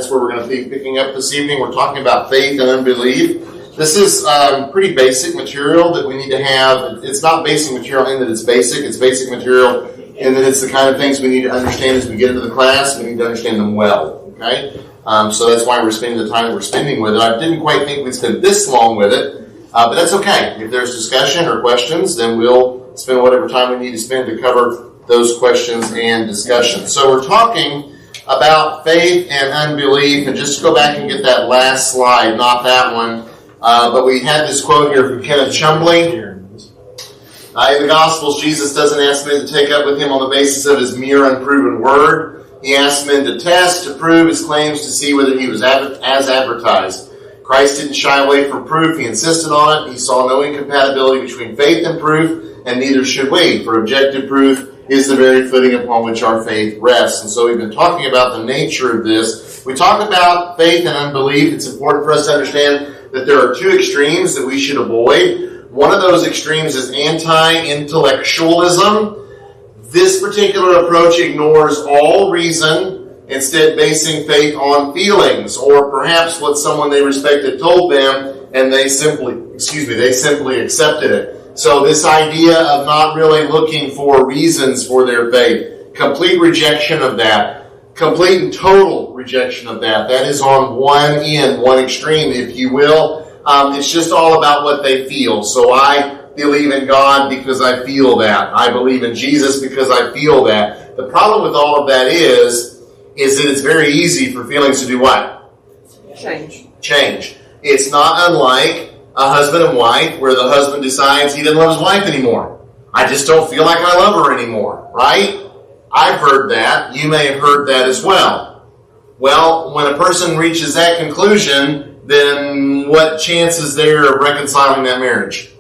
that's where we're going to be picking up this evening. We're talking about faith and unbelief. This is pretty basic material that we need to have. It's not basic material in that it's basic. It's basic material in that it's the kind of things we need to understand as we get into the class. We need to understand them well. Okay? So that's why we're spending the time that we're spending with it. I didn't quite think we'd spend this long with it, but that's okay. If there's discussion or questions, then we'll spend whatever time we need to spend to cover those questions and discussions. So we're talking about faith and unbelief, and just to go back and get that last slide, not that one, but we had this quote here from Kenneth Chumbley. In the Gospels, Jesus doesn't ask men to take up with him on the basis of his mere unproven word. He asked men to test, to prove his claims, to see whether he was as advertised. Christ didn't shy away from proof. He insisted on it. He saw no incompatibility between faith and proof, and neither should we, for objective proof is the very footing upon which our faith rests. And so we've been talking about the nature of this. We talk about faith and unbelief. It's important for us to understand that there are two extremes that we should avoid. One of those extremes is anti-intellectualism. This particular approach ignores all reason, instead basing faith on feelings, or perhaps what someone they respected told them, and they simply accepted it. So this idea of not really looking for reasons for their faith, complete rejection of that, complete and total rejection of that. That is on one end, one extreme, if you will. It's just all about what they feel. So I believe in God because I feel that. I believe in Jesus because I feel that. The problem with all of that is that it's very easy for feelings to do what? Change. It's not unlike a husband and wife where the husband decides he doesn't love his wife anymore. I just don't feel like I love her anymore, right? I've heard that. You may have heard that as well. Well, when a person reaches that conclusion, then what chance is there of reconciling that marriage?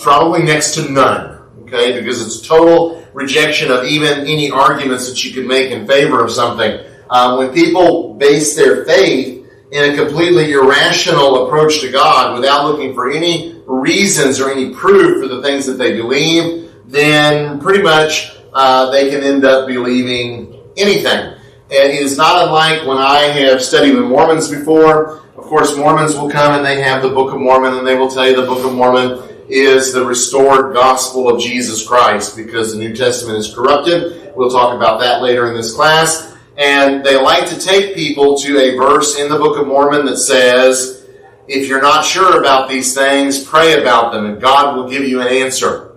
Probably next to none, okay? Because it's total rejection of even any arguments that you could make in favor of something. When people base their faith in a completely irrational approach to God without looking for any reasons or any proof for the things that they believe, then pretty much they can end up believing anything. And it is not unlike when I have studied with Mormons before. Of course, Mormons will come and they have the Book of Mormon, and they will tell you the Book of Mormon is the restored gospel of Jesus Christ because the New Testament is corrupted. We'll talk about that later in this class. And they like to take people to a verse in the Book of Mormon that says, if you're not sure about these things, pray about them and God will give you an answer.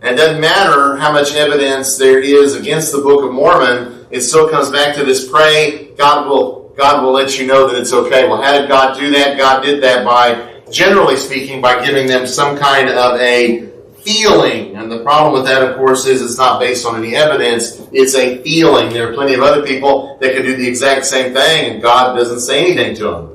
And it doesn't matter how much evidence there is against the Book of Mormon, it still comes back to this pray, God will let you know that it's okay. Well, how did God do that? God did that by, generally speaking, by giving them some kind of a feeling. And the problem with that, of course, is it's not based on any evidence. It's a feeling. There are plenty of other people that could do the exact same thing, and God doesn't say anything to them.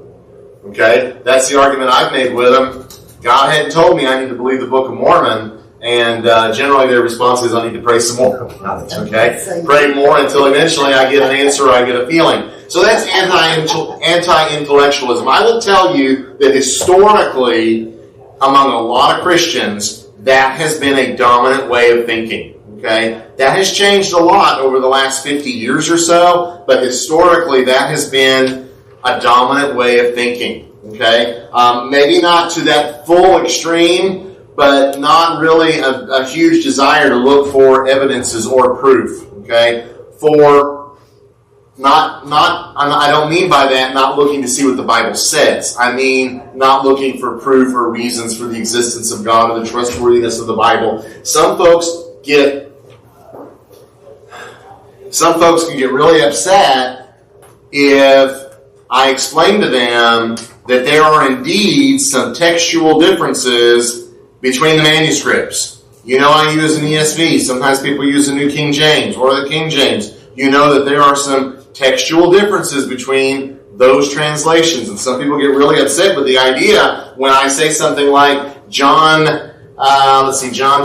Okay? That's the argument I've made with them. God hadn't told me I need to believe the Book of Mormon, and generally their response is I need to pray some more about it. Okay? Pray more until eventually I get an answer or I get a feeling. So that's anti-intellectualism. I will tell you that historically, among a lot of Christians, that has been a dominant way of thinking. Okay? That has changed a lot over the last 50 years or so, but historically that has been a dominant way of thinking. Okay? Maybe not to that full extreme, but not really a huge desire to look for evidences or proof. Okay? I don't mean by that not looking to see what the Bible says. I mean not looking for proof or reasons for the existence of God or the trustworthiness of the Bible. Some folks can get really upset if I explain to them that there are indeed some textual differences between the manuscripts. You know, I use an ESV. Sometimes people use the New King James or the King James. You know that there are some textual differences between those translations. And some people get really upset with the idea when I say something like John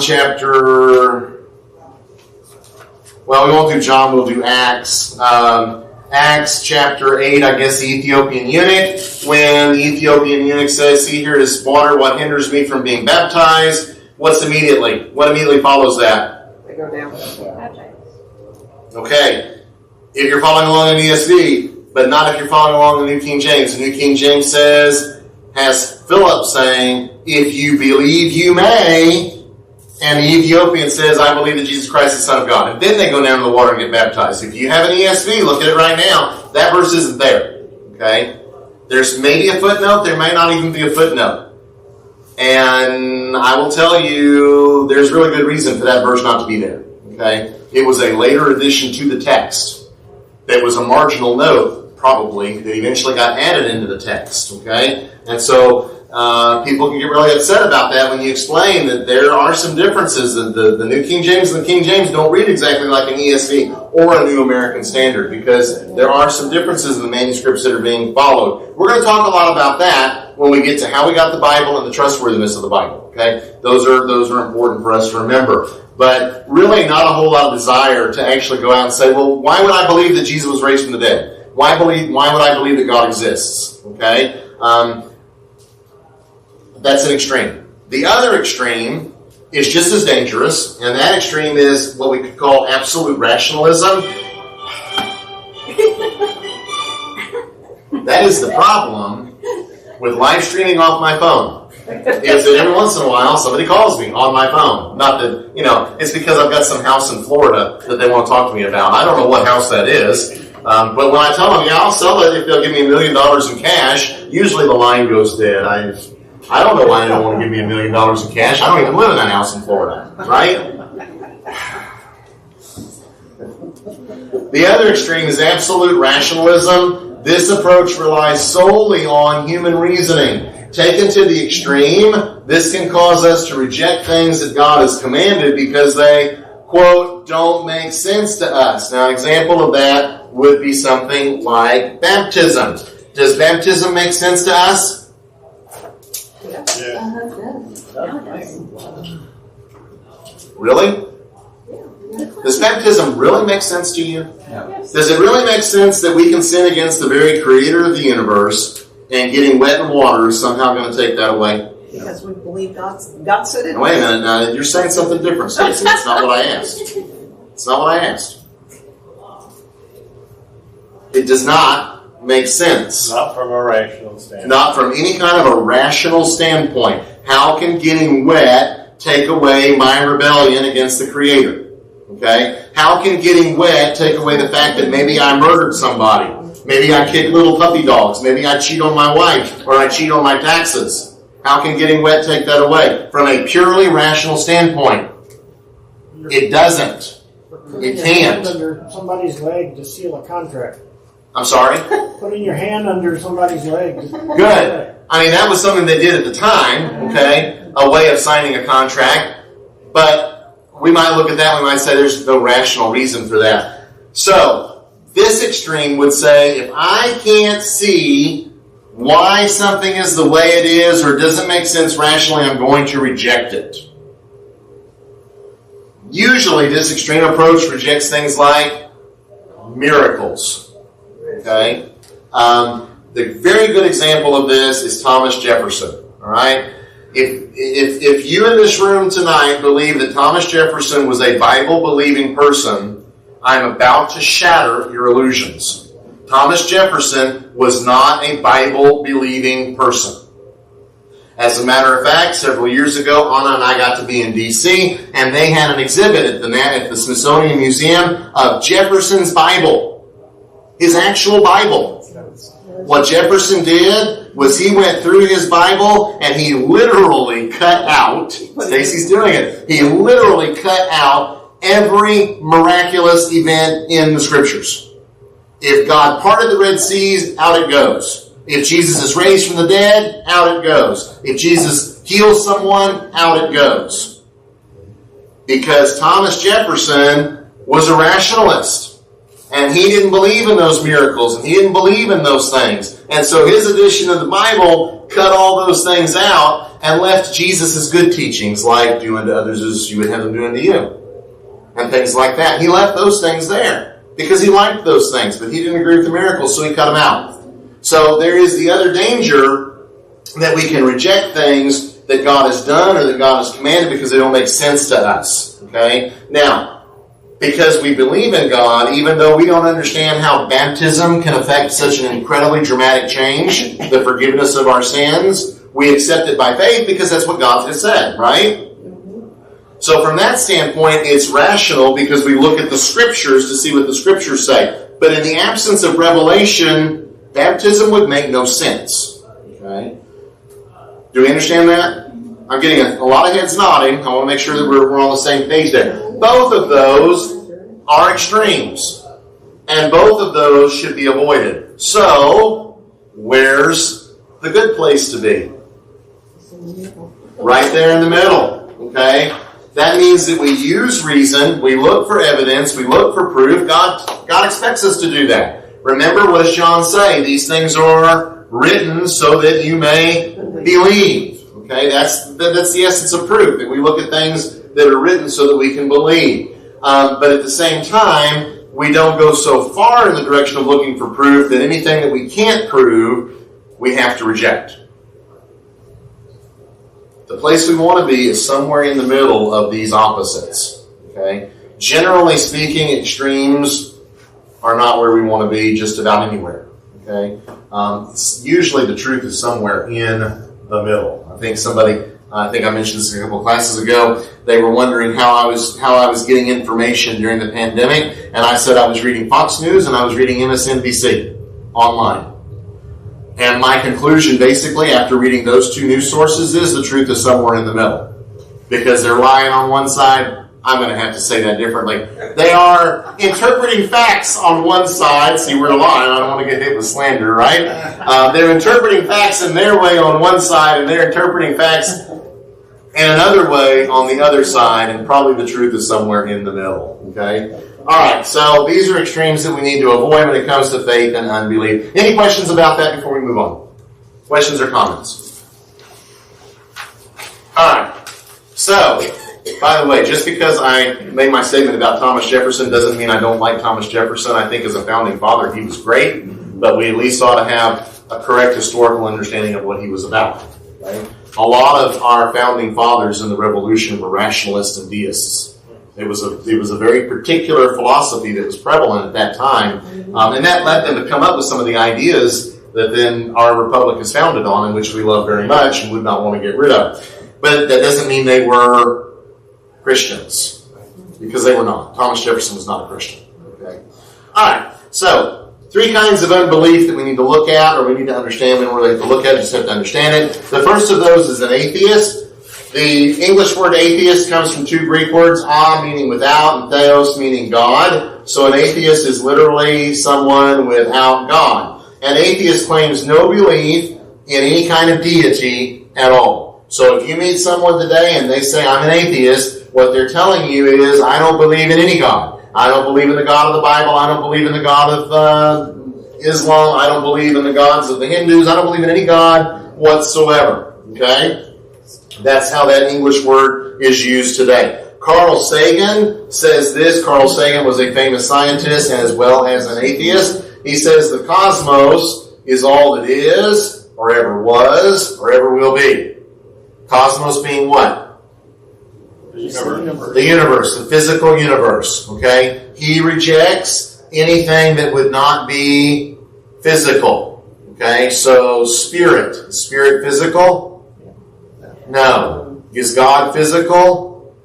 chapter... Well, we won't do John, we'll do Acts. Acts chapter 8, I guess the Ethiopian eunuch. When the Ethiopian eunuch says, see here is water, what hinders me from being baptized? What immediately follows that? They go down. Okay. If you're following along in ESV, but not if you're following along the New King James. The New King James has Philip saying, if you believe, you may. And the Ethiopian says, I believe that Jesus Christ is the Son of God. And then they go down to the water and get baptized. If you have an ESV, look at it right now. That verse isn't there. Okay? There's maybe a footnote. There may not even be a footnote. And I will tell you, there's really good reason for that verse not to be there. Okay? It was a later addition to the text. That was a marginal note, probably, that eventually got added into the text. Okay? And so people can get really upset about that when you explain that there are some differences. The New King James and the King James don't read exactly like an ESV or a New American Standard, because there are some differences in the manuscripts that are being followed. We're going to talk a lot about that when we get to how we got the Bible and the trustworthiness of the Bible. Okay, those are important for us to remember. But really not a whole lot of desire to actually go out and say, well, why would I believe that Jesus was raised from the dead? Why would I believe that God exists? Okay? That's an extreme. The other extreme is just as dangerous, and that extreme is what we could call absolute rationalism. That is the problem with live streaming off my phone. Is that every once in a while somebody calls me on my phone. Not that, it's because I've got some house in Florida that they want to talk to me about. I don't know what house that is. But when I tell them, I'll sell it if they'll give me $1 million in cash, usually the line goes dead. I don't know why they don't want to give me $1 million in cash. I don't even live in that house in Florida, right? The other extreme is absolute rationalism. This approach relies solely on human reasoning. Taken to the extreme, this can cause us to reject things that God has commanded because they, quote, don't make sense to us. Now, an example of that would be something like baptism. Does baptism make sense to us? Yeah. Really? Does baptism really make sense to you? Yeah. Does it really make sense that we can sin against the very creator of the universe and getting wet in water is somehow going to take that away? Because we believe God said it. Now, wait a minute. Now, you're saying something different, Stacey. That's not what I asked. It's not what I asked. It does not make sense. Not from a rational standpoint. Not from any kind of a rational standpoint. How can getting wet take away my rebellion against the Creator? Okay? How can getting wet take away the fact that maybe I murdered somebody? Maybe I kick little puppy dogs. Maybe I cheat on my wife or I cheat on my taxes. How can getting wet take that away? From a purely rational standpoint, it doesn't. It can't. Under somebody's leg to seal a contract. I'm sorry? Putting your hand under somebody's leg. Good. I mean, that was something they did at the time, okay? A way of signing a contract. But we might look at that and we might say there's no rational reason for that. So, this extreme would say, if I can't see why something is the way it is or doesn't make sense rationally, I'm going to reject it. Usually, this extreme approach rejects things like miracles. Okay? The very good example of this is Thomas Jefferson. All right? If you in this room tonight believe that Thomas Jefferson was a Bible-believing person, I'm about to shatter your illusions. Thomas Jefferson was not a Bible-believing person. As a matter of fact, several years ago, Anna and I got to be in D.C., and they had an exhibit at the Smithsonian Museum of Jefferson's Bible. His actual Bible. What Jefferson did was he went through his Bible and he literally cut out, Stacy's doing it, he literally cut out every miraculous event in the Scriptures. If God parted the Red Seas, out it goes. If Jesus is raised from the dead, out it goes. If Jesus heals someone, out it goes. Because Thomas Jefferson was a rationalist. And he didn't believe in those miracles, and he didn't believe in those things. And so his edition of the Bible cut all those things out and left Jesus' good teachings, like do unto others as you would have them do unto you. And things like that. He left those things there because he liked those things, but he didn't agree with the miracles, so he cut them out. So there is the other danger that we can reject things that God has done or that God has commanded because they don't make sense to us. Okay? Now, because we believe in God, even though we don't understand how baptism can affect such an incredibly dramatic change, the forgiveness of our sins, we accept it by faith because that's what God has said, right? So from that standpoint, it's rational because we look at the Scriptures to see what the Scriptures say. But in the absence of revelation, baptism would make no sense. Okay? Do we understand that? I'm getting a lot of heads nodding. I want to make sure that we're on the same page there. Both of those are extremes. And both of those should be avoided. So, where's the good place to be? Right there in the middle. Okay? That means that we use reason, we look for evidence, we look for proof. God expects us to do that. Remember, what does John say? These things are written so that you may believe. Okay, that's the essence of proof, that we look at things that are written so that we can believe. But at the same time, we don't go so far in the direction of looking for proof that anything that we can't prove, we have to reject. The place we want to be is somewhere in the middle of these opposites. Okay? Generally speaking, extremes are not where we want to be just about anywhere. Okay? Usually the truth is somewhere in the middle. I think I mentioned this a couple of classes ago. They were wondering how I was getting information during the pandemic, and I said I was reading Fox News and I was reading MSNBC online. And my conclusion, basically, after reading those two news sources, is the truth is somewhere in the middle. Because they're lying on one side, I'm going to have to say that differently. They are interpreting facts on one side. See, we're lying. I don't want to get hit with slander, right? They're interpreting facts in their way on one side, and they're interpreting facts in another way on the other side, and probably the truth is somewhere in the middle. Okay? All right, so these are extremes that we need to avoid when it comes to faith and unbelief. Any questions about that before we move on? Questions or comments? All right, so, by the way, just because I made my statement about Thomas Jefferson doesn't mean I don't like Thomas Jefferson. I think as a founding father, he was great, but we at least ought to have a correct historical understanding of what he was about. Right? A lot of our founding fathers in the Revolution were rationalists and deists. It was a very particular philosophy that was prevalent at that time, and that led them to come up with some of the ideas that then our republic is founded on, and which we love very much and would not want to get rid of. But that doesn't mean they were Christians, because they were not. Thomas Jefferson was not a Christian. Okay. All right. So 3 kinds of unbelief that we need to look at, or we need to understand. We don't really have to look at it; just have to understand it. The first of those is an atheist. The English word atheist comes from 2 Greek words, meaning without, and theos meaning God. So an atheist is literally someone without God. An atheist claims no belief in any kind of deity at all. So if you meet someone today and they say, I'm an atheist, what they're telling you is, I don't believe in any God. I don't believe in the God of the Bible. I don't believe in the God of Islam. I don't believe in the gods of the Hindus. I don't believe in any God whatsoever. Okay? That's how that English word is used today. Carl Sagan says this. Carl Sagan was a famous scientist as well as an atheist. He says the cosmos is all that is, or ever was, or ever will be. Cosmos being what? The universe, the physical universe. Okay? He rejects anything that would not be physical. Okay? So spirit. Is spirit physical? No. Is God physical?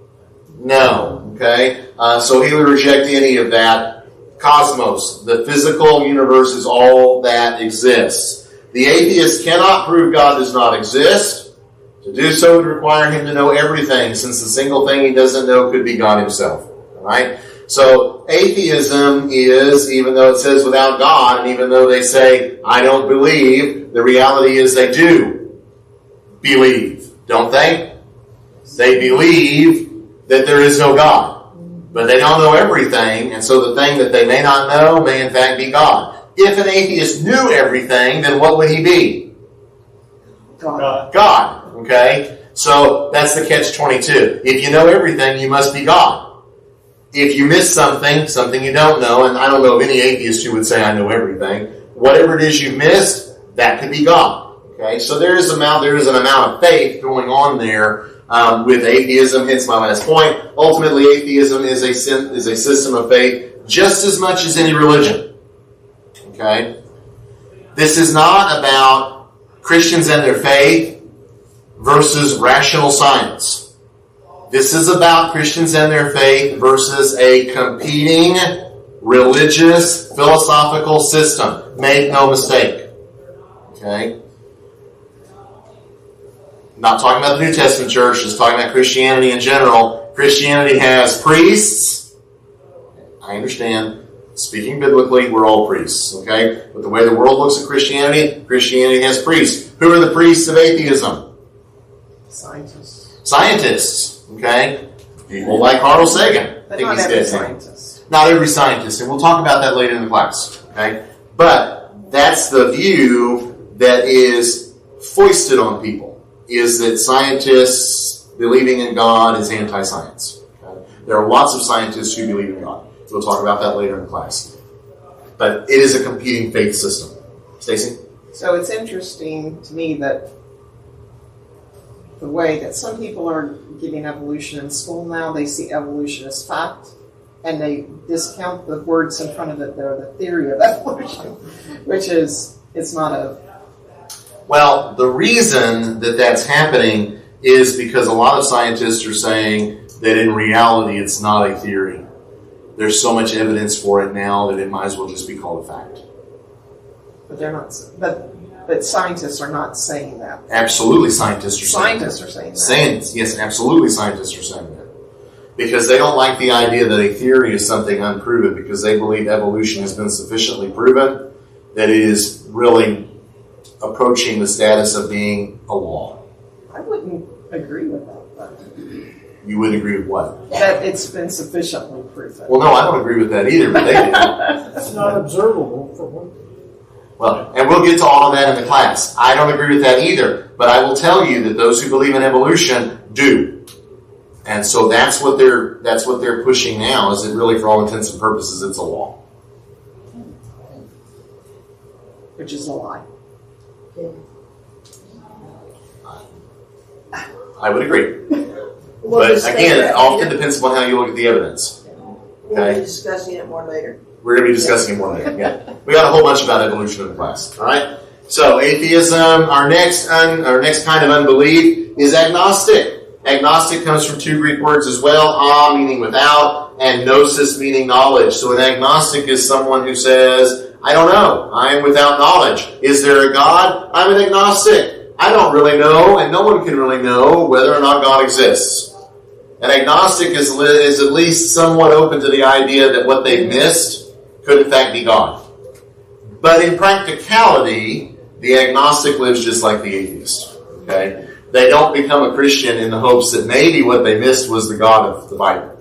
No. Okay? So he would reject any of that. Cosmos, the physical universe, is all that exists. The atheist cannot prove God does not exist. To do so would require him to know everything, since the single thing he doesn't know could be God himself. All right? So atheism is, even though it says without God, and even though they say, I don't believe, the reality is they do believe, don't they? They believe that there is no God. But they don't know everything, and so the thing that they may not know may in fact be God. If an atheist knew everything, then what would he be? God. Okay? So that's the catch-22. If you know everything, you must be God. If you miss something you don't know, and I don't know of any atheist who would say, I know everything, whatever it is you missed, that could be God. Okay? So there is an amount of faith going on there with atheism, hence my last point. Ultimately, atheism is a system of faith just as much as any religion. Okay? This is not about Christians and their faith versus rational science. This is about Christians and their faith versus a competing religious philosophical system. Make no mistake. Okay? Not talking about the New Testament church, just talking about Christianity in general. Christianity has priests. I understand. Speaking biblically, we're all priests, okay? But the way the world looks at Christianity, Christianity has priests. Who are the priests of atheism? Scientists. Scientists, okay? People like Carl Sagan. But not every scientist. Not every scientist, and we'll talk about that later in the class, okay? But that's the view that is foisted on people, is that scientists believing in God is anti-science. Okay? There are lots of scientists who believe in God. We'll talk about that later in class. But it is a competing faith system. Stacy? So it's interesting to me that the way that some people are giving evolution in school now, they see evolution as fact, and they discount the words in front of it that are the theory of evolution, which is, it's not a... Well, the reason that that's happening is because a lot of scientists are saying that in reality it's not a theory. There's so much evidence for it now that it might as well just be called a fact. But they're not. But scientists are not saying that. Absolutely, scientists are saying that. Scientists are saying that. Yes, absolutely, scientists are saying that. Because they don't like the idea that a theory is something unproven, because they believe evolution has been sufficiently proven that it is really approaching the status of being a law. I wouldn't agree with that. You would agree with what? That it's been sufficiently proven. Well, no, I don't agree with that either, but they do. It's not observable for one. Well, and we'll get to all of that in the class. I don't agree with that either, but I will tell you that those who believe in evolution do. And so that's what they're pushing now, is that really for all intents and purposes it's a law. Which is a lie. I would agree. But again, it often depends upon how you look at the evidence. We'll be discussing it more later. We're going to be discussing it more later. Yeah, we got a whole bunch about evolution in the class. All right. So atheism. Our next kind of unbelief is agnostic. Agnostic comes from two Greek words as well: meaning without, and gnosis meaning knowledge. So an agnostic is someone who says, "I don't know. I am without knowledge. Is there a God? I'm an agnostic. I don't really know, and no one can really know whether or not God exists." An agnostic is at least somewhat open to the idea that what they missed could in fact be God. But in practicality, the agnostic lives just like the atheist. Okay? They don't become a Christian in the hopes that maybe what they missed was the God of the Bible.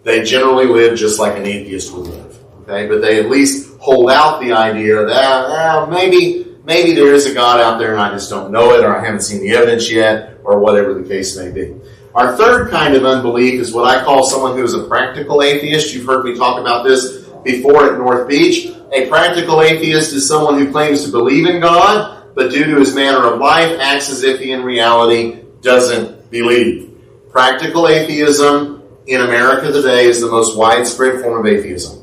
They generally live just like an atheist would live. Okay? But they at least hold out the idea that maybe there is a God out there and I just don't know it, or I haven't seen the evidence yet, or whatever the case may be. Our third kind of unbelief is what I call someone who is a practical atheist. You've heard me talk about this before at North Beach. A practical atheist is someone who claims to believe in God, but due to his manner of life, acts as if he in reality doesn't believe. Practical atheism in America today is the most widespread form of atheism.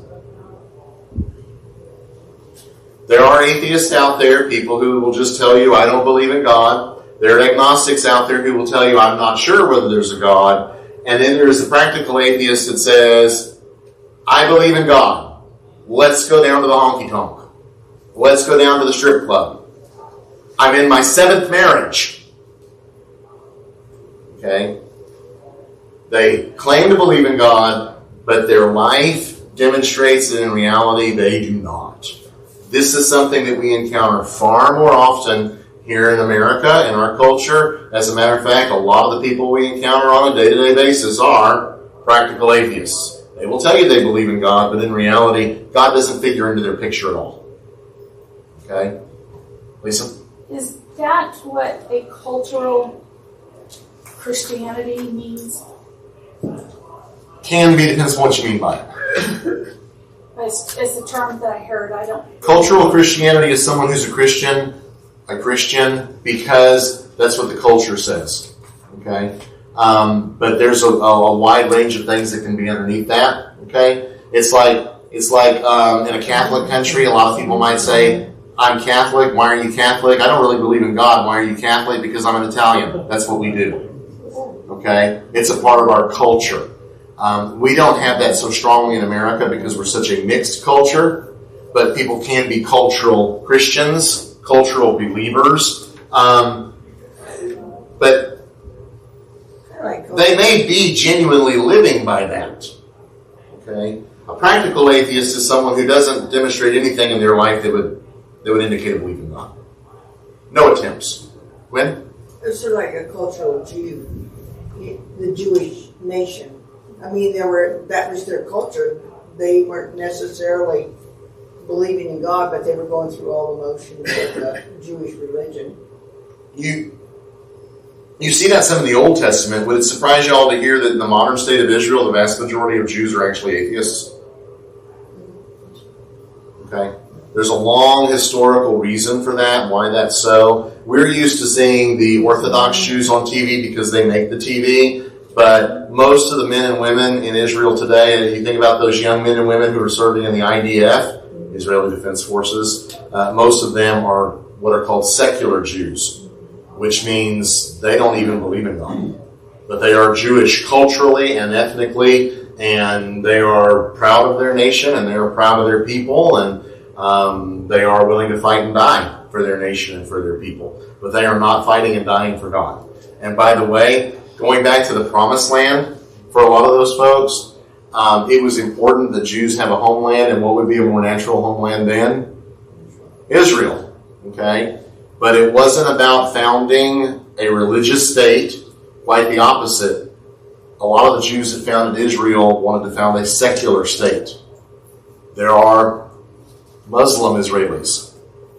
There are atheists out there, people who will just tell you, I don't believe in God. There are agnostics out there who will tell you, I'm not sure whether there's a God. And then there's the practical atheist that says, I believe in God. Let's go down to the honky-tonk. Let's go down to the strip club. I'm in my 7th marriage. Okay? They claim to believe in God, but their life demonstrates that in reality they do not. This is something that we encounter far more often here in America, in our culture. As a matter of fact, a lot of the people we encounter on a day-to-day basis are practical atheists. They will tell you they believe in God, but in reality, God doesn't figure into their picture at all. Okay? Lisa? Is that what a cultural Christianity means? Can be, depends on what you mean by it. It's the term that I heard. I don't... Cultural Christianity is someone who's a Christian because that's what the culture says. Okay? But there's a wide range of things that can be underneath that. Okay, it's like in a Catholic country, a lot of people might say, "I'm Catholic. Why are you Catholic?" "I don't really believe in God." "Why are you Catholic?" "Because I'm an Italian." That's what we do. Okay, it's a part of our culture. We don't have that so strongly in America because we're such a mixed culture. But people can be cultural Christians, cultural believers. But they may be genuinely living by that. Okay? A practical atheist is someone who doesn't demonstrate anything in their life that would indicate a belief in God. No attempts. When? It's sort of like a cultural Jew, the Jewish nation. I mean, that was their culture. They weren't necessarily believing in God, but they were going through all the motions of the Jewish religion. You see that some in the Old Testament. Would it surprise you all to hear that in the modern state of Israel, the vast majority of Jews are actually atheists? Okay. There's a long historical reason for that, why that's so. We're used to seeing the Orthodox Jews on TV because they make the TV, but most of the men and women in Israel today, and you think about those young men and women who are serving in the IDF, Israeli Defense Forces, most of them are what are called secular Jews, which means they don't even believe in God. But they are Jewish culturally and ethnically, and they are proud of their nation, and they are proud of their people, and they are willing to fight and die for their nation and for their people. But they are not fighting and dying for God. And by the way, going back to the Promised Land, for a lot of those folks, it was important that Jews have a homeland, and what would be a more natural homeland then? Israel. Okay? But it wasn't about founding a religious state, quite the opposite. A lot of the Jews that founded Israel wanted to found a secular state. There are Muslim Israelis,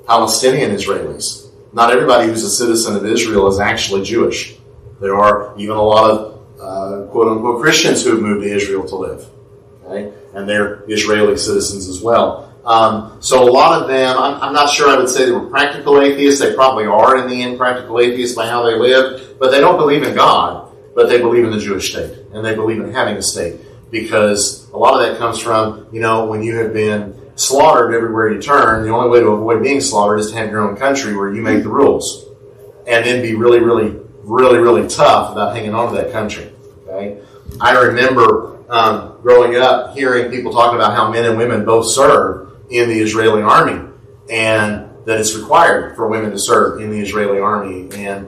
Palestinian Israelis. Not everybody who's a citizen of Israel is actually Jewish. There are even a lot of quote-unquote Christians who have moved to Israel to live. Okay? And they're Israeli citizens as well. So a lot of them, I'm not sure I would say they were practical atheists. They probably are in the end practical atheists by how they live. But they don't believe in God, but they believe in the Jewish state. And they believe in having a state. Because a lot of that comes from, when you have been slaughtered everywhere you turn, the only way to avoid being slaughtered is to have your own country where you make the rules. And then be really, really, really, really tough about hanging on to that country. Okay? I remember growing up hearing people talk about how men and women both serve in the Israeli army, and that it's required for women to serve in the Israeli army. And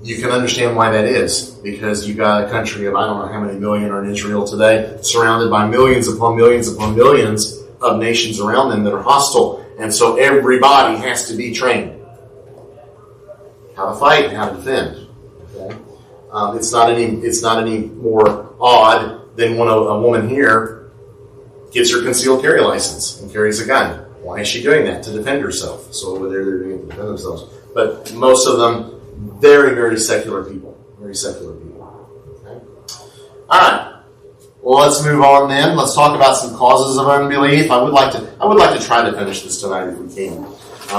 you can understand why that is, because you got a country of I don't know how many million are in Israel today, surrounded by millions upon millions upon millions of nations around them that are hostile. And so everybody has to be trained how to fight and how to defend. Okay? It's not any more odd than when a woman here gets her concealed carry license and carries a gun. Why is she doing that? To defend herself. So over there they're doing it to defend themselves. But most of them, very, very secular people. Very secular people. Okay? All right. Well, let's move on then. Let's talk about some causes of unbelief. I would like to try to finish this tonight if we can.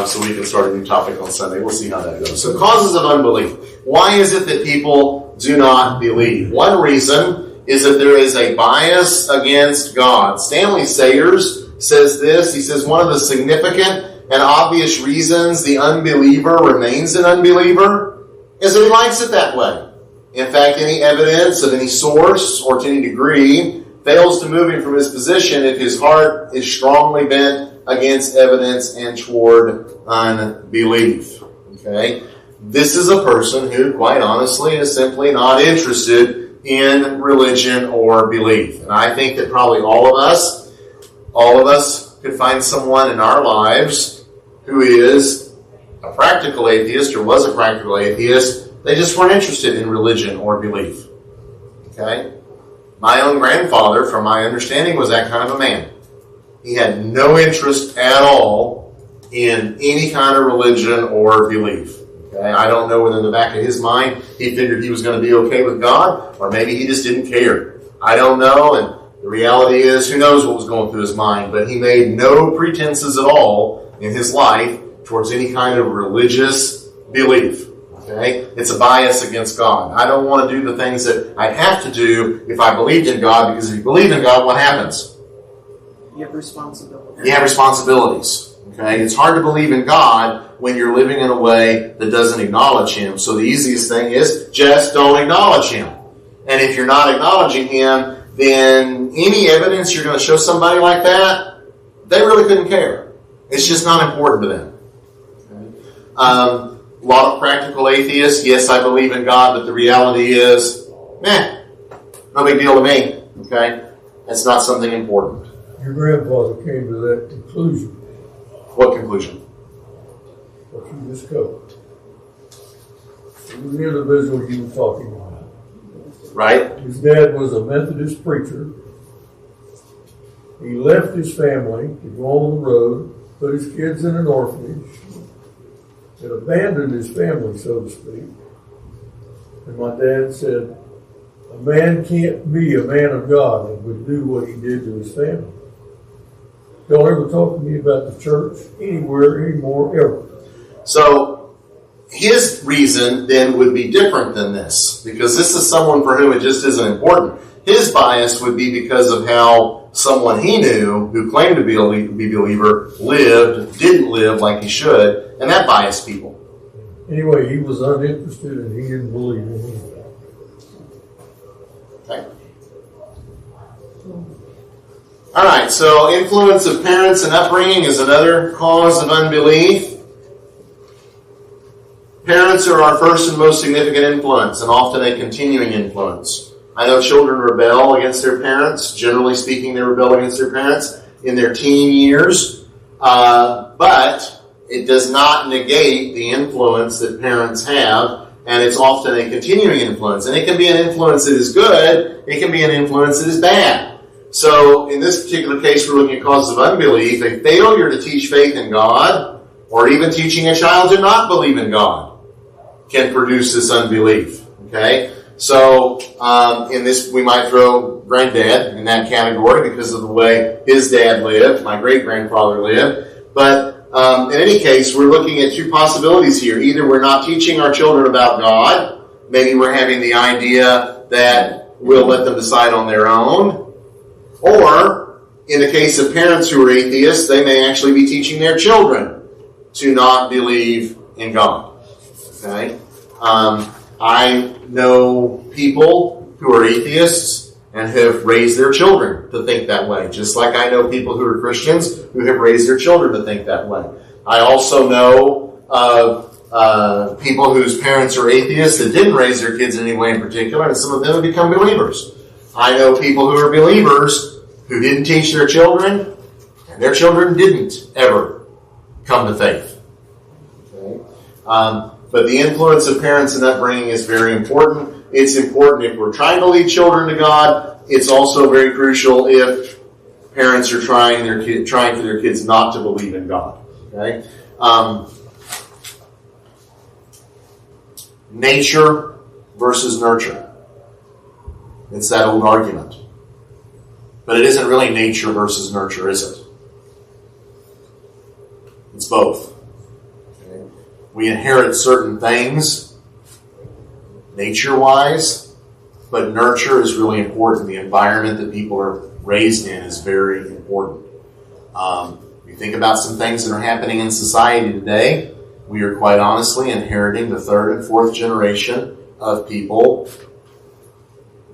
So we can start a new topic on Sunday. We'll see how that goes. So causes of unbelief. Why is it that people do not believe? One reason is that there is a bias against God. Stanley Sayers says this. He says one of the significant and obvious reasons the unbeliever remains an unbeliever is that he likes it that way. In fact, any evidence of any source or to any degree fails to move him from his position if his heart is strongly bent against evidence and toward unbelief. Okay? This is a person who, quite honestly, is simply not interested in religion or belief. And I think that probably all of us could find someone in our lives who is a practical atheist or was a practical atheist. They just weren't interested in religion or belief. Okay? My own grandfather, from my understanding, was that kind of a man. He had no interest at all in any kind of religion or belief. Okay? I don't know whether in the back of his mind he figured he was going to be okay with God, or maybe he just didn't care. I don't know, and the reality is, who knows what was going through his mind, but he made no pretenses at all in his life towards any kind of religious belief. Okay? It's a bias against God. I don't want to do the things that I have to do if I believed in God, because if you believe in God, what happens? You have responsibility. You have responsibilities. Okay? It's hard to believe in God when you're living in a way that doesn't acknowledge Him. So the easiest thing is just don't acknowledge Him. And if you're not acknowledging Him, then any evidence you're going to show somebody like that, they really couldn't care. It's just not important to them. Okay? A lot of practical atheists, yes, I believe in God, but the reality is, no big deal to me. Okay? That's not something important. Your grandfather came to that conclusion. What conclusion? What you just covered. It was the individual you were talking about. Right? His dad was a Methodist preacher. He left his family to go on the road, put his kids in an orphanage, and abandoned his family, so to speak. And my dad said, a man can't be a man of God and would do what he did to his family. Don't ever talk to me about the church anywhere anymore, ever. So, his reason then would be different than this, because this is someone for whom it just isn't important. His bias would be because of how someone he knew who claimed to be a believer lived, didn't live like he should, and that biased people. Anyway, he was uninterested and he didn't believe in anything. Okay. All right, so influence of parents and upbringing is another cause of unbelief. Parents are our first and most significant influence, and often a continuing influence. I know children rebel against their parents. Generally speaking, they rebel against their parents in their teen years. But it does not negate the influence that parents have, and it's often a continuing influence. And it can be an influence that is good. It can be an influence that is bad. So in this particular case, we're looking at causes of unbelief. A failure to teach faith in God, or even teaching a child to not believe in God, can produce this unbelief. Okay? So in this, we might throw granddad in that category because of the way his dad lived, my great-grandfather lived. But in any case, we're looking at two possibilities here. Either we're not teaching our children about God. Maybe we're having the idea that we'll let them decide on their own. Or, in the case of parents who are atheists, they may actually be teaching their children to not believe in God. Okay? I know people who are atheists and have raised their children to think that way, just like I know people who are Christians who have raised their children to think that way. I also know of people whose parents are atheists that didn't raise their kids in any way in particular, and some of them have become believers. I know people who are believers who didn't teach their children, and their children didn't ever come to faith. Okay? But the influence of parents and upbringing is very important. It's important if we're trying to lead children to God. It's also very crucial if parents are trying for their kids not to believe in God. Okay? Nature versus nurture. It's that old argument. But it isn't really nature versus nurture, is it? It's both. Okay? We inherit certain things, nature-wise, but nurture is really important. The environment that people are raised in is very important. You think about some things that are happening in society today, we are quite honestly inheriting the third and fourth generation of people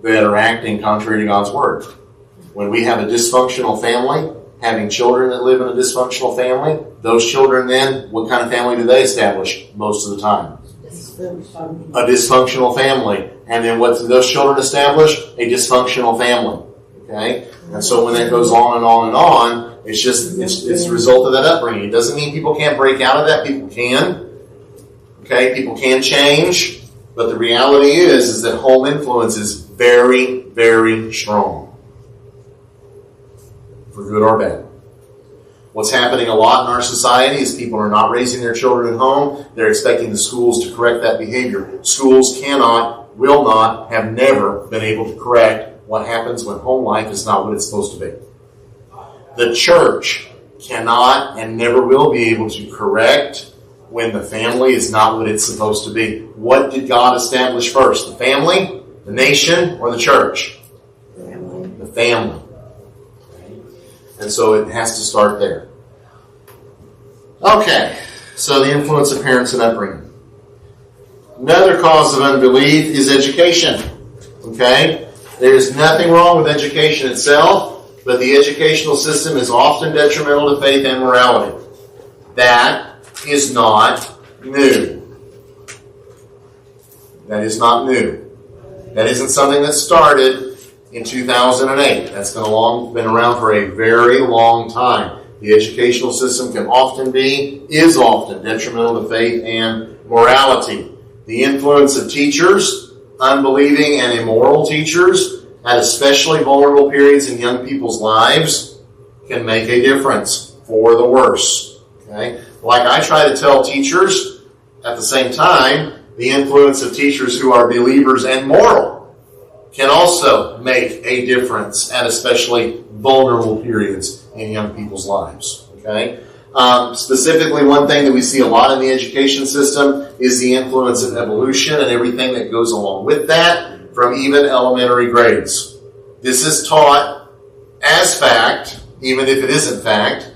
that are acting contrary to God's Word. When we have a dysfunctional family, having children that live in a dysfunctional family, those children then, what kind of family do they establish most of the time? A dysfunctional family. And then what do those children establish? A dysfunctional family. Okay? And so when that goes on and on and on, it's a result of that upbringing. It doesn't mean people can't break out of that. People can. Okay? People can change. But the reality is that home influence is very, very strong. For good or bad. What's happening a lot in our society is people are not raising their children at home. They're expecting the schools to correct that behavior. Schools cannot, will not, have never been able to correct what happens when home life is not what it's supposed to be. The church cannot and never will be able to correct when the family is not what it's supposed to be. What did God establish first? The family, the nation, or the church? Family. The family. And so it has to start there. Okay, so the influence of parents and upbringing. Another cause of unbelief is education. Okay? There is nothing wrong with education itself, but the educational system is often detrimental to faith and morality. That is not new. That is not new. That isn't something that started in 2008. That's been around for a very long time. The educational system is often detrimental to faith and morality. The influence of teachers, unbelieving and immoral teachers, at especially vulnerable periods in young people's lives, can make a difference for the worse. Okay? Like I try to tell teachers, at the same time, the influence of teachers who are believers and moral can also make a difference at especially vulnerable periods in young people's lives. Okay? Specifically, one thing that we see a lot in the education system is the influence of evolution and everything that goes along with that from even elementary grades. This is taught as fact, even if it isn't fact.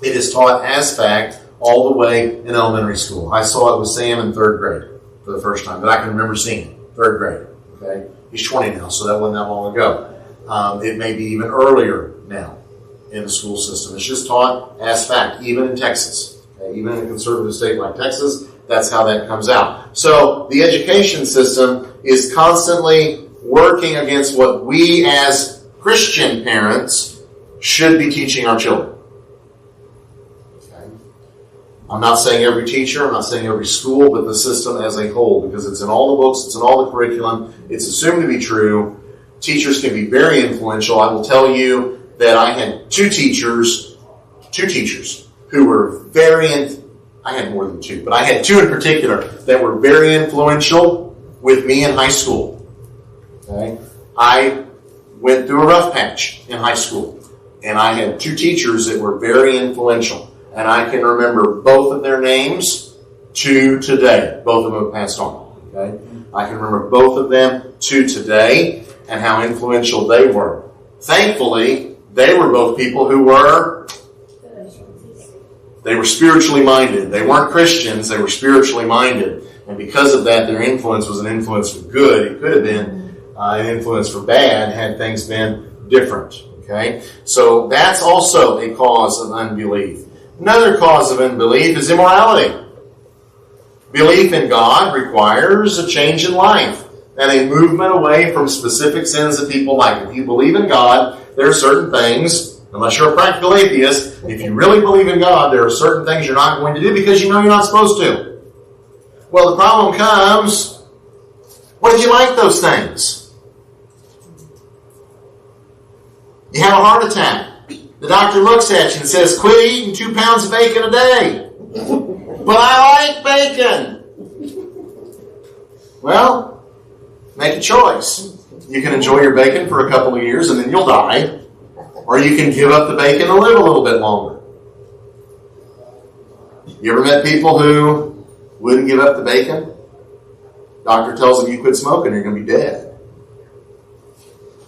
It is taught as fact all the way in elementary school. I saw it with Sam in 3rd grade for the first time, but I can remember seeing it, 3rd grade. Okay, he's 20 now, so that wasn't that long ago. It may be even earlier now in the school system. It's just taught as fact, even in Texas. Okay? Even in a conservative state like Texas, that's how that comes out. So the education system is constantly working against what we as Christian parents should be teaching our children. Okay? I'm not saying every teacher, I'm not saying every school, but the system as a whole, because it's in all the books, it's in all the curriculum, it's assumed to be true. Teachers can be very influential. I will tell you that I had two teachers who were I had more than two, but I had two in particular that were very influential with me in high school. Okay? I went through a rough patch in high school, and I had two teachers that were very influential, and I can remember both of their names to today. Both of them have passed on. Okay? I can remember both of them to today and how influential they were. Thankfully, they were both people who were spiritually minded. They weren't Christians, they were spiritually minded. And because of that, their influence was an influence for good. It could have been an influence for bad had things been different. Okay? So that's also a cause of unbelief. Another cause of unbelief is immorality. Belief in God requires a change in life and a movement away from specific sins that people like. If you believe in God, there are certain things, unless you're a practical atheist, if you really believe in God, there are certain things you're not going to do because you know you're not supposed to. Well, the problem comes, what if you like those things? You have a heart attack. The doctor looks at you and says, quit eating 2 pounds of bacon a day. But I like bacon. Well, make a choice. You can enjoy your bacon for a couple of years and then you'll die. Or you can give up the bacon and live a little bit longer. You ever met people who wouldn't give up the bacon? Doctor tells them you quit smoking, you're going to be dead.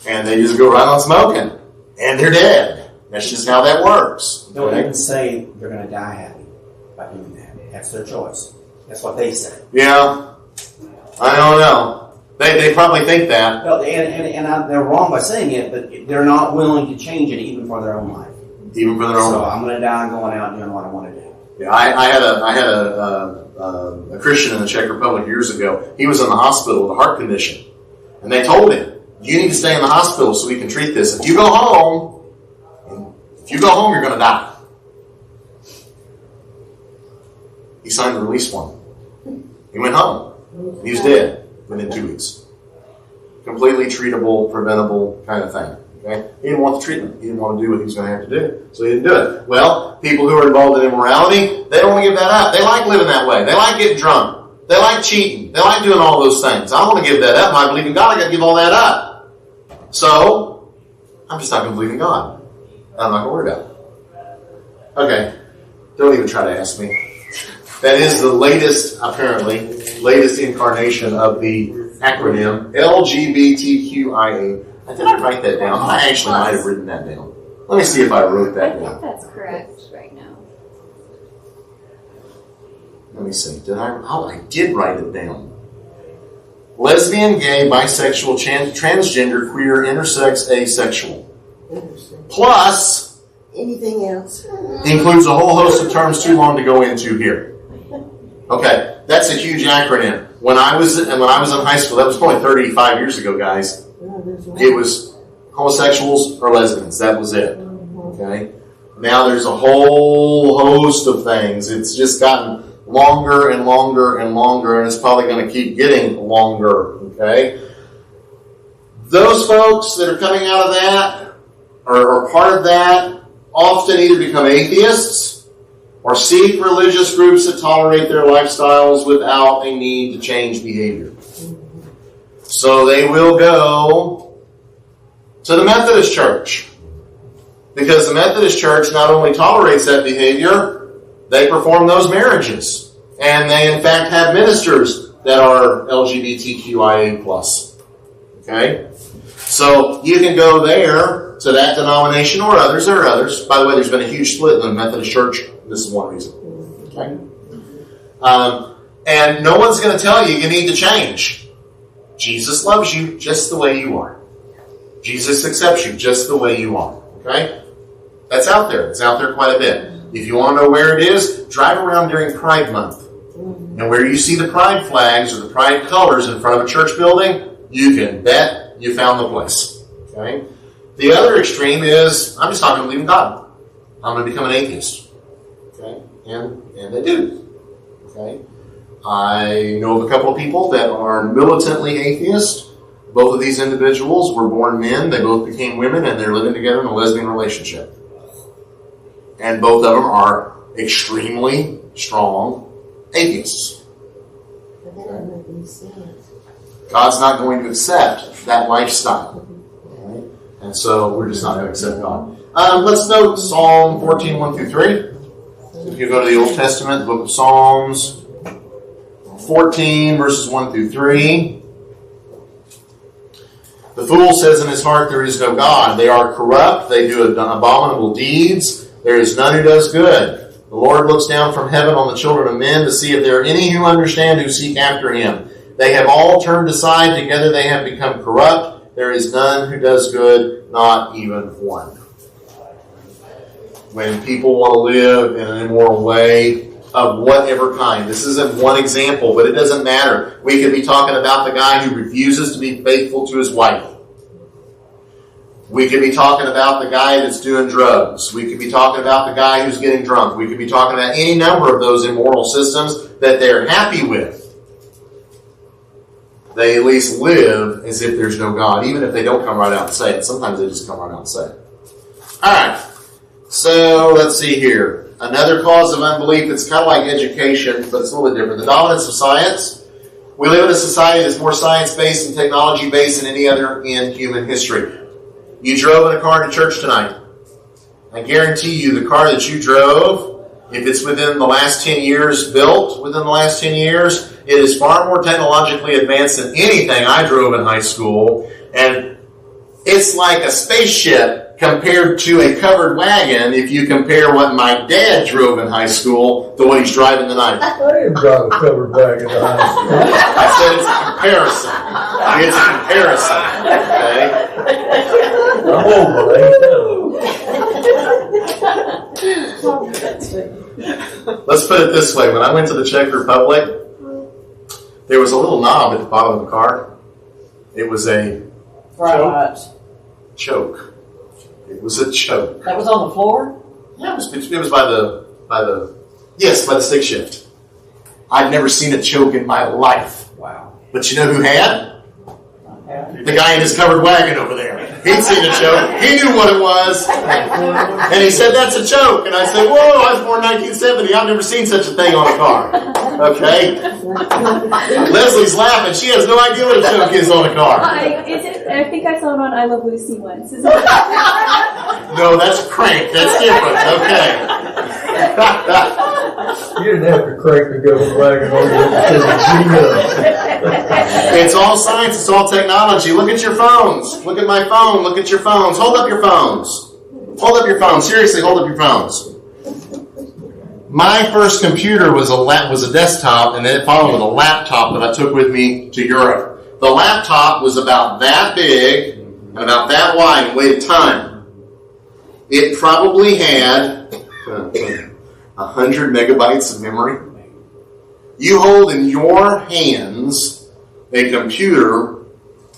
And they just go right on smoking. And they're dead. That's just how that works. Don't even say they're going to die happy by doing that. That's their choice. That's what they say. Yeah. I don't know. They probably think that. No, they're wrong by saying it, but they're not willing to change it even for their own life. Even for their own So life. I'm going to die going out and doing what I want to do. Yeah, I had a Christian in the Czech Republic years ago. He was in the hospital with a heart condition. And they told him, you need to stay in the hospital so we can treat this. If you go home, you're going to die. He signed the release form. He went home. He was dead within 2 weeks. Completely treatable, preventable kind of thing. Okay? He didn't want the treatment. He didn't want to do what he was going to have to do. So he didn't do it. Well, people who are involved in immorality, they don't want to give that up. They like living that way. They like getting drunk. They like cheating. They like doing all those things. I don't want to give that up. I believe in God. I got to give all that up. So, I'm just not going to believe in God. I'm not going to worry about it. Okay. Don't even try to ask me. That is the latest, apparently, latest incarnation of the acronym LGBTQIA. Did I write that down? I actually might have written that down. Let me see if I wrote I that think down. that's correct right now. Let me see. Did I? Oh, I did write it down. Lesbian, gay, bisexual, transgender, queer, intersex, asexual. Plus, Anything else? includes a whole host of terms too long to go into here. Okay, that's a huge acronym. When I was in high school, that was probably 35 years ago, guys. It was homosexuals or lesbians. That was it. Okay. Now there's a whole host of things. It's just gotten longer and longer and longer, and it's probably going to keep getting longer. Okay. Those folks that are coming out of that or part of that often either become atheists or seek religious groups that tolerate their lifestyles without a need to change behavior. So they will go to the Methodist Church, because the Methodist Church not only tolerates that behavior, they perform those marriages. And they, in fact, have ministers that are LGBTQIA+. Okay? So you can go there to that denomination or others. There are others. By the way, there's been a huge split in the Methodist Church. This is one reason. Okay? And no one's going to tell you need to change. Jesus loves you just the way you are. Jesus accepts you just the way you are. Okay? That's out there. It's out there quite a bit. If you want to know where it is, drive around during Pride Month. And where you see the Pride flags or the Pride colors in front of a church building, you can bet you found the place. Okay? The other extreme is, I'm just not going to believe in God. I'm going to become an atheist. Okay? And they do. Okay? I know of a couple of people that are militantly atheist. Both of these individuals were born men. They both became women, and they're living together in a lesbian relationship. And both of them are extremely strong atheists. But that doesn't make any sense. God's not going to accept that lifestyle. Okay? And so we're just not going to accept God. Let's note Psalm 14, 1 through 3. If you go to the Old Testament, the book of Psalms 14, verses 1 through 3. The fool says in his heart, there is no God. They are corrupt. They do abominable deeds. There is none who does good. The Lord looks down from heaven on the children of men to see if there are any who understand, who seek after him. They have all turned aside. Together they have become corrupt. There is none who does good, not even one. When people want to live in an immoral way of whatever kind. This isn't one example, but it doesn't matter. We could be talking about the guy who refuses to be faithful to his wife. We could be talking about the guy that's doing drugs. We could be talking about the guy who's getting drunk. We could be talking about any number of those immoral systems that they're happy with. They at least live as if there's no God, even if they don't come right out and say it. Sometimes they just come right out and say it. All right. So let's see here. Another cause of unbelief that's kind of like education, but it's a little bit different. The dominance of science. We live in a society that's more science-based and technology-based than any other in human history. You drove in a car to church tonight. I guarantee you the car that you drove, if it's within the last 10 years, built within the last 10 years, it is far more technologically advanced than anything I drove in high school. And it's like a spaceship compared to a covered wagon if you compare what my dad drove in high school to what he's driving tonight. I didn't drive a covered wagon to high school. I said it's a comparison. It's a comparison. Okay? I'm old, but I ain't Let's put it this way. When I went to the Czech Republic, there was a little knob at the bottom of the car. It was a choke. It was a choke. That was on the floor? Yeah, it was by the stick shift. I'd never seen a choke in my life. Wow. But you know who had? The guy in his covered wagon over there. He'd seen a choke. He knew what it was. And he said, that's a choke. And I said, whoa, I was born in 1970. I've never seen such a thing on a car. Okay? Leslie's laughing. She has no idea what a choke is on a car. I think I saw it on I Love Lucy once. Is it? No, that's a crank. That's different. Okay. You didn't have to crank the government wagon on you. It's all science. It's all technology. Look at your phones. Look at my phone. Look at your phones. Hold up your phones. Hold up your phones. Seriously, hold up your phones. My first computer was a desktop, and then it followed with a laptop that I took with me to Europe. The laptop was about that big and about that wide and weighed a ton. It probably had 100 megabytes of memory. You hold in your hands a computer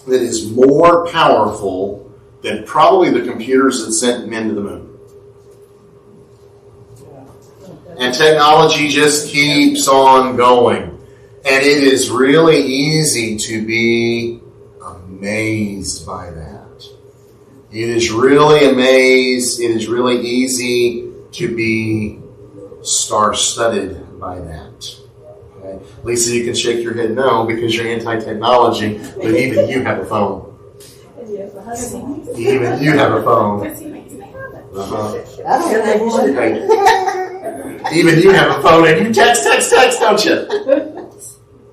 that is more powerful than probably the computers that sent men to the moon. And technology just keeps on going. And it is really easy to be amazed by that. It is really easy to be star-studded by that. Okay? Lisa, you can shake your head no because you're anti-technology, but even you have a phone. Even you have a phone. Uh-huh. Right. Even you have a phone and you text, don't you?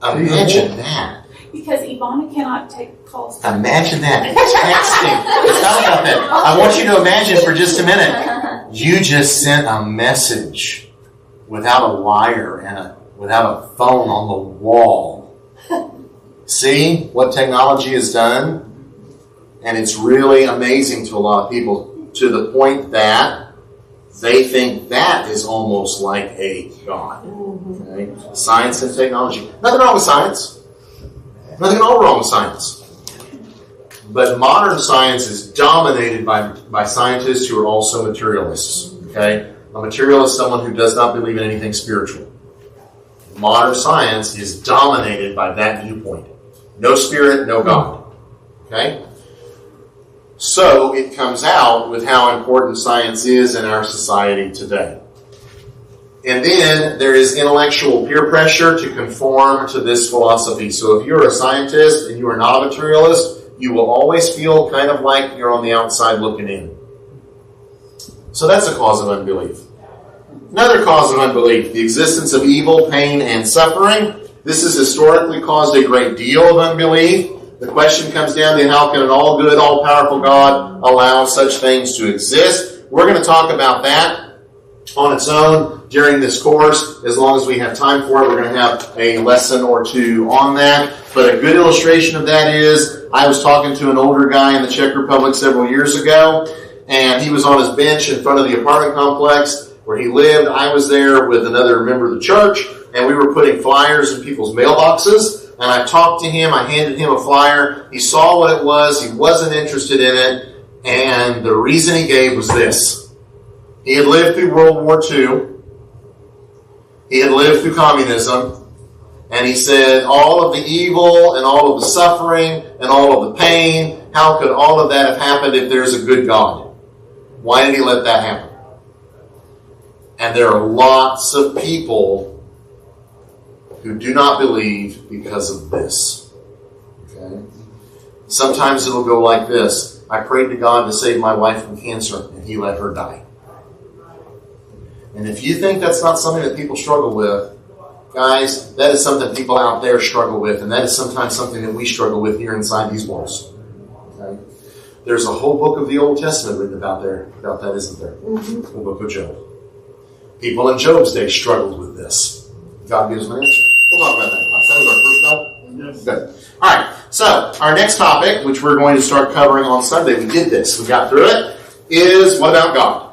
Imagine that. Because Ivana cannot take calls. Imagine that. Texting. It's not about that. I want you to imagine for just a minute. You just sent a message without a wire and without a phone on the wall. See what technology has done? And it's really amazing to a lot of people, to the point that they think that is almost like a god. Okay? Science and technology. Nothing wrong with science. Nothing at all wrong with science. But modern science is dominated by scientists who are also materialists. Okay? A materialist is someone who does not believe in anything spiritual. Modern science is dominated by that viewpoint. No spirit, no God. Okay? So it comes out with how important science is in our society today. And then there is intellectual peer pressure to conform to this philosophy. So if you're a scientist and you are not a materialist, you will always feel kind of like you're on the outside looking in. So that's a cause of unbelief. Another cause of unbelief, the existence of evil, pain, and suffering. This has historically caused a great deal of unbelief. The question comes down to how can an all-good, all-powerful God allow such things to exist? We're going to talk about that on its own during this course. As long as we have time for it, we're going to have a lesson or two on that. But a good illustration of that is, I was talking to an older guy in the Czech Republic several years ago, and he was on his bench in front of the apartment complex where he lived. I was there with another member of the church, and we were putting flyers in people's mailboxes. And I talked to him, I handed him a flyer, he saw what it was, he wasn't interested in it, and the reason he gave was this. He had lived through World War II, he had lived through communism, and he said all of the evil and all of the suffering and all of the pain, how could all of that have happened if there's a good God? Why did he let that happen? And there are lots of people who do not believe because of this. Okay? Sometimes it'll go like this. I prayed to God to save my wife from cancer, and He let her die. And if you think that's not something that people struggle with, guys, that is something people out there struggle with, and that is sometimes something that we struggle with here inside these walls. Okay? There's a whole book of the Old Testament written about that, isn't there? Mm-hmm. The book of Job. People in Job's day struggled with this. God gives them an answer. We'll talk about that in class. That was our first step? Yes. Good. All right. So, our next topic, which we're going to start covering on Sunday, we did this. We got through it, is what about God?